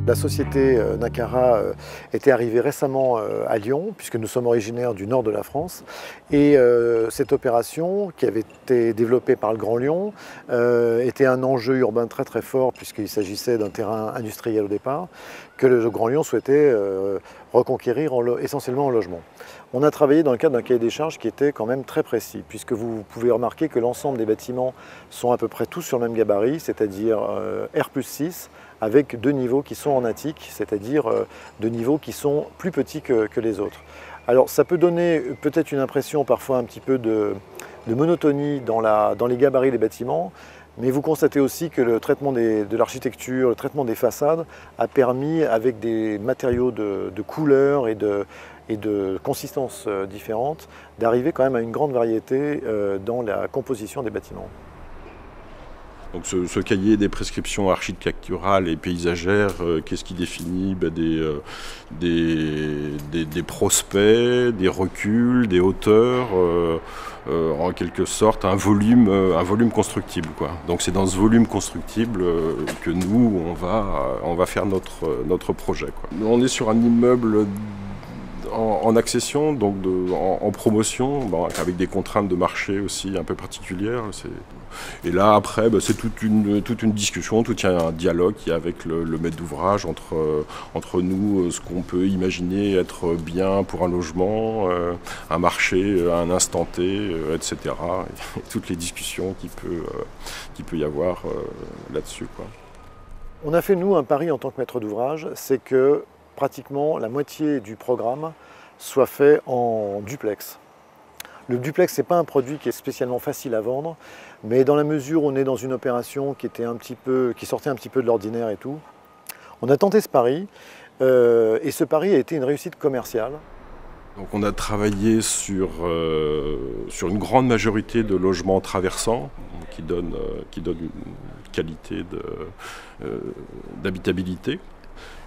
La société Nakara était arrivée récemment à Lyon, puisque nous sommes originaires du nord de la France. Et cette opération, qui avait été développée par le Grand Lyon, était un enjeu urbain très très fort, puisqu'il s'agissait d'un terrain industriel au départ, que le Grand Lyon souhaitait reconquérir essentiellement en logement. On a travaillé dans le cadre d'un cahier des charges qui était quand même très précis, puisque vous pouvez remarquer que l'ensemble des bâtiments sont à peu près tous sur le même gabarit, c'est-à-dire R+6, avec deux niveaux qui sont en attique, c'est-à-dire deux niveaux qui sont plus petits que les autres. Alors ça peut donner peut-être une impression parfois un petit peu de monotonie dans les gabarits des bâtiments, mais vous constatez aussi que le traitement de l'architecture, le traitement des façades a permis, avec des matériaux de couleurs et de consistances différentes, d'arriver quand même à une grande variété dans la composition des bâtiments. Donc ce cahier des prescriptions architecturales et paysagères, qu'est-ce qui définit des prospects, des reculs, des hauteurs, en quelque sorte un volume constructible, quoi. Donc c'est dans ce volume constructible que nous, on va faire notre projet, quoi. On est sur un immeuble en accession, donc en promotion, avec des contraintes de marché aussi un peu particulières. Et là, après, c'est toute une discussion, tout un dialogue qui est avec le maître d'ouvrage entre nous, ce qu'on peut imaginer être bien pour un logement, un marché à un instant T, etc. Et toutes les discussions qu'il peut y avoir là-dessus, quoi. On a fait, nous, un pari en tant que maître d'ouvrage, c'est que pratiquement la moitié du programme soit fait en duplex. Le duplex, ce n'est pas un produit qui est spécialement facile à vendre, mais dans la mesure où on est dans une opération qui sortait un petit peu de l'ordinaire et tout, on a tenté ce pari, et ce pari a été une réussite commerciale. Donc on a travaillé sur une grande majorité de logements traversants qui donnent une qualité d'habitabilité.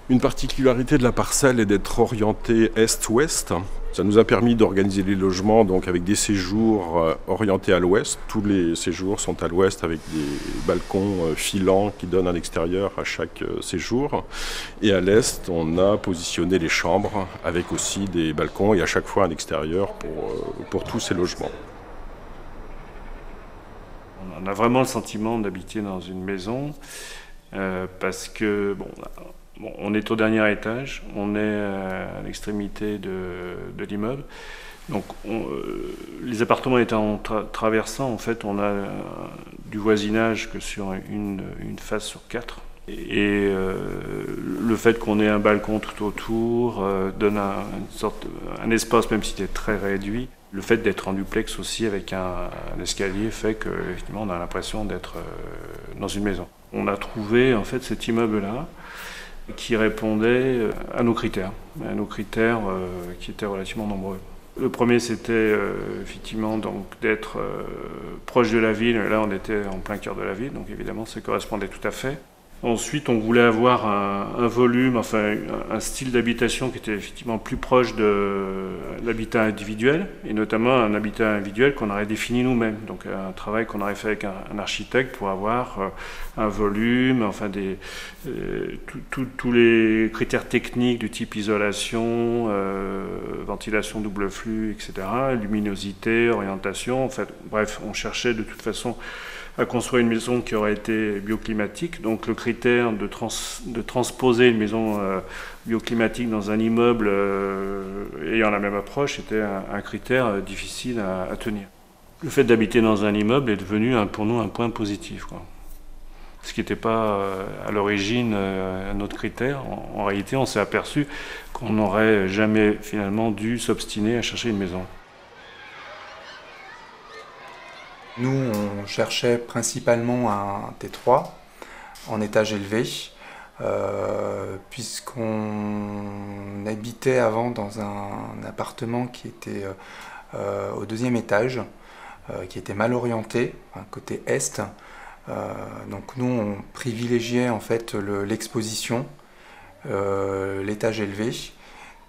Une particularité de la parcelle est d'être orientée est-ouest. Ça nous a permis d'organiser les logements donc avec des séjours orientés à l'ouest. Tous les séjours sont à l'ouest avec des balcons filants qui donnent un extérieur à chaque séjour. Et à l'est, on a positionné les chambres avec aussi des balcons et à chaque fois un extérieur pour tous ces logements. On a vraiment le sentiment d'habiter dans une maison parce que on est au dernier étage, on est à l'extrémité de l'immeuble. Donc les appartements étant traversants, en fait, on a du voisinage que sur une face sur 4. Et le fait qu'on ait un balcon tout autour donne un espace, même si c'est très réduit. Le fait d'être en duplex aussi avec un escalier fait qu'effectivement on a l'impression d'être dans une maison. On a trouvé en fait cet immeuble-là qui répondait à nos critères qui étaient relativement nombreux. Le premier, c'était effectivement donc d'être proche de la ville. Là, on était en plein cœur de la ville, donc évidemment, ça correspondait tout à fait. Ensuite, on voulait avoir un volume, enfin un style d'habitation qui était effectivement plus proche de l'habitat individuel, et notamment un habitat individuel qu'on aurait défini nous-mêmes. Donc un travail qu'on aurait fait avec un architecte pour avoir un volume, enfin tous les critères techniques du type isolation, ventilation double flux, etc., luminosité, orientation. En fait, bref, on cherchait de toute façon à construire une maison qui aurait été bioclimatique. Donc le critère de transposer une maison bioclimatique dans un immeuble ayant la même approche était un critère difficile à tenir. Le fait d'habiter dans un immeuble est devenu pour nous un point positif, quoi. Ce qui n'était pas à l'origine un autre critère. En réalité, on s'est aperçu qu'on n'aurait jamais finalement dû s'obstiner à chercher une maison. Nous, on cherchait principalement un T3 en étage élevé, puisqu'on habitait avant dans un appartement qui était au 2e étage, qui était mal orienté, côté est. Donc nous, on privilégiait en fait l'exposition, l'étage élevé,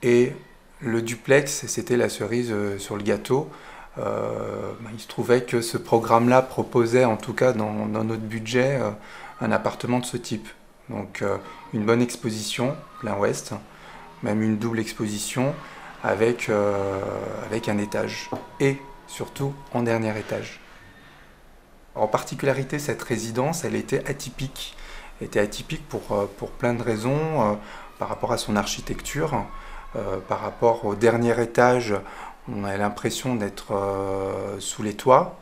et le duplex, c'était la cerise sur le gâteau. Il se trouvait que ce programme-là proposait, en tout cas dans notre budget, un appartement de ce type. Donc une bonne exposition, plein ouest, même une double exposition avec un étage et surtout en dernier étage. En particularité, cette résidence, elle était atypique. Elle était atypique pour plein de raisons, par rapport à son architecture, par rapport au dernier étage, on a l'impression d'être sous les toits.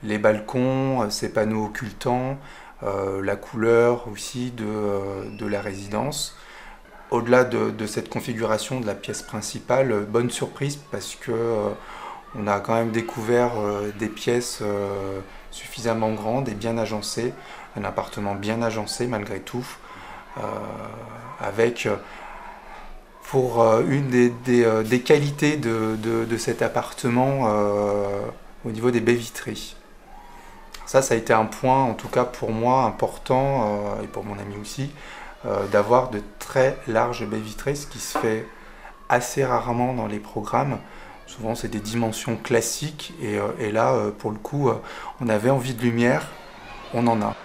Les balcons, ces panneaux occultants, la couleur aussi de la résidence. Au-delà de cette configuration de la pièce principale, bonne surprise parce que on a quand même découvert des pièces suffisamment grandes et bien agencées, un appartement bien agencé malgré tout, avec pour une des qualités de cet appartement au niveau des baies vitrées. Ça a été un point, en tout cas pour moi, important, et pour mon ami aussi, d'avoir de très larges baies vitrées, ce qui se fait assez rarement dans les programmes. Souvent c'est des dimensions classiques et là pour le coup on avait envie de lumière, on en a.